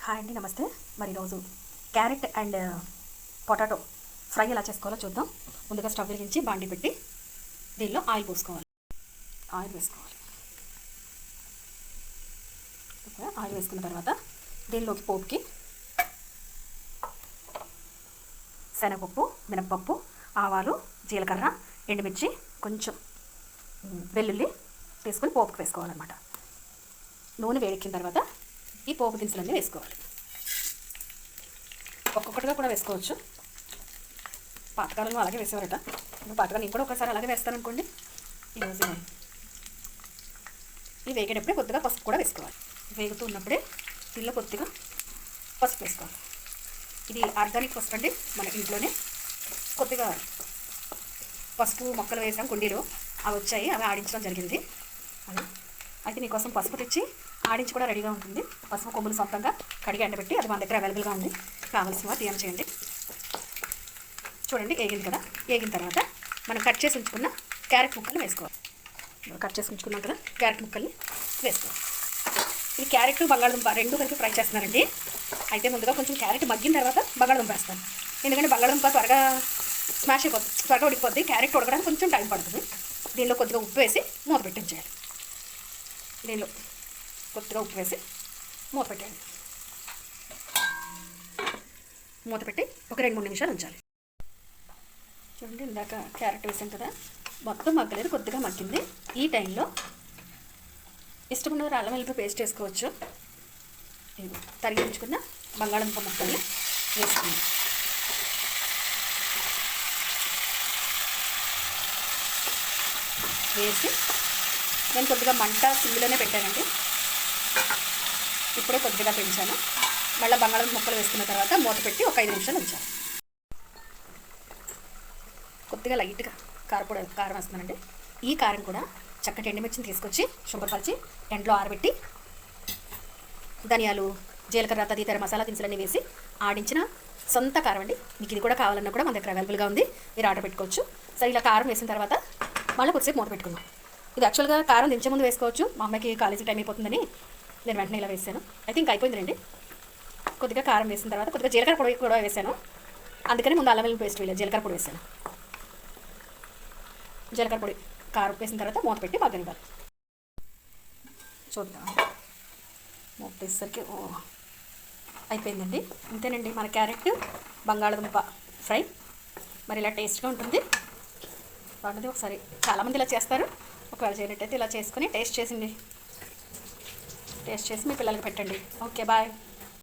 Hi అండి, నమస్తే. మరి ఈరోజు క్యారెట్ అండ్ పొటాటో ఫ్రై ఎలా చేసుకోవాలో చూద్దాం. ముందుగా స్టవ్ వెలిగించి బాండి పెట్టి దీనిలో ఆయిల్ పోసుకోవాలి. ఆయిల్ వేసుకోవాలి. ఆయిల్ వేసుకున్న తర్వాత దీనిలోకి పోపుకి శనగపప్పు, మినపప్పు, ఆవాలు, జీలకర్ర, ఎండుమిర్చి, కొంచెం వెల్లుల్లి తీసుకొని పోపుకి వేసుకోవాలన్నమాట. నూనె వేడెక్కిన తర్వాత ఈ పోపు దినుసులన్నీ వేసుకోవాలి. ఒక్కొక్కటిగా కూడా వేసుకోవచ్చు. పాతకాలంలో అలాగే వేసేవారట. పాతకాలం నేను కూడా ఒకసారి అలాగే వేస్తాను అనుకోండి. ఈరోజు ఇది వేగేటప్పుడే కొద్దిగా పసుపు కూడా వేసుకోవాలి. వేగుతూ ఉన్నప్పుడే దీనిలో కొద్దిగా పసుపు వేసుకోవాలి. ఇది ఆర్గానిక్ పసుపు అండి, మన ఇంట్లోనే కొద్దిగా పసుపు మొక్కలు వేసాం కుండీలో, అవి వచ్చాయి, అవి ఆడించడం జరిగింది. అది అయితే మీకోసం పసుపు తెచ్చి ఆడించి కూడా రెడీగా ఉంటుంది. పసుపు కొమ్ములు సొంతంగా కడిగి ఎండబెట్టి అది మన దగ్గర అవైలబుల్గా ఉంది. కావాల్సిన టీఎం చేయండి. చూడండి, వేగింది కదా. వేగిన తర్వాత మనం కట్ చేసి ఉంచుకున్న క్యారెట్ ముక్కలు వేసుకోవాలి. కట్ చేసి ఉంచుకున్నాం కదా క్యారెట్ ముక్కల్ని వేసుకోవాలి. ఇది క్యారెట్ బంగాళదుంప రెండు కలిపి ఫ్రై చేస్తున్నారండి. అయితే ముందుగా కొంచెం క్యారెట్ మగ్గిన తర్వాత బంగాళదుంప వేస్తాను. ఎందుకంటే బంగాళదుంప త్వరగా స్మాష్ అయిపోతుంది, త్వరగా ఉడికిపోద్ది. క్యారెట్ ఉడకడానికి కొంచెం టైం పడుతుంది. దీనిలో కొద్దిగా ఉప్పు వేసి మూత పెట్టించేయాలి. దీనిలో కొద్దిగా ఉప్పు వేసి మూత పెట్టేయండి. మూత పెట్టి ఒక 2-3 నిమిషాలు ఉంచాలి. చూడండి, ఇందాక క్యారెట్ వేసాం కదా, మొత్తం మగ్గలేదు, కొద్దిగా మగ్గింది. ఈ టైంలో ఇష్టమున్న అల్లం వెల్లుల్లి పేస్ట్ వేసుకోవచ్చు. తరిగి ఉంచుకున్న బంగాళదుంప ముక్కల్ని వేసుకుంది. వేసి నేను కొద్దిగా మంట సిమ్లోనే పెట్టానండి. ఇప్పుడే కొద్దిగా పెంచాను. మళ్ళీ బంగాళదుంప ముక్కలు వేసుకున్న తర్వాత మూత పెట్టి ఒక 5 నిమిషాలు ఉంచాను. కొద్దిగా లైట్గా కారం వేస్తున్నానండి. ఈ కారం కూడా చక్కటి ఎండుమిర్చిని తీసుకొచ్చి శుభ్రపరిచి ఎండలో ఆరబెట్టి ధనియాలు, జీలకర్ర తదితర మసాలా దినుసులన్నీ వేసి ఆడించిన సొంత కారం అండి. మీకు ఇది కూడా కావాలన్నా కూడా మన దగ్గర అవైలబుల్గా ఉంది, మీరు ఆర్డర్ పెట్టుకోవచ్చు. సరే, ఇలా కారం వేసిన తర్వాత మళ్ళీ కొద్దిసేపు మూత పెట్టుకుందాం. ఇది యాక్చువల్గా కారం దించే ముందు వేసుకోవచ్చు. మా అమ్మకి కాలేజీ టైం అయిపోతుందని నేను వెంటనే ఇలా వేసాను. అయితే ఇంకా అయిపోయిందండి. కొద్దిగా కారం వేసిన తర్వాత కొద్దిగా జీలకర్ర పొడి కూడా వేసాను. అందుకని ముందు అల్లం వెల్లుల్లి పేస్ట్ వేయలేదు, జీలకర్ర పొడి వేసాను. జీలకర్ర పొడి కారం వేసిన తర్వాత మూత పెట్టి మగ్గనివ్వాలి. చూద్దాం, మూత తీసేసరికి అయిపోయిందండి. అంతేనండి, మన క్యారెట్ బంగాళదుంప ఫ్రై మరి ఇలా టేస్ట్గా ఉంటుంది. బాగుంటుంది. ఒకసారి చాలామంది ఇలా చేస్తారు. ఒకవేళ చేయనట్టయితే ఇలా చేసుకొని టేస్ట్ చేసి మీ పిల్లలకి పెట్టండి. Okay, bye.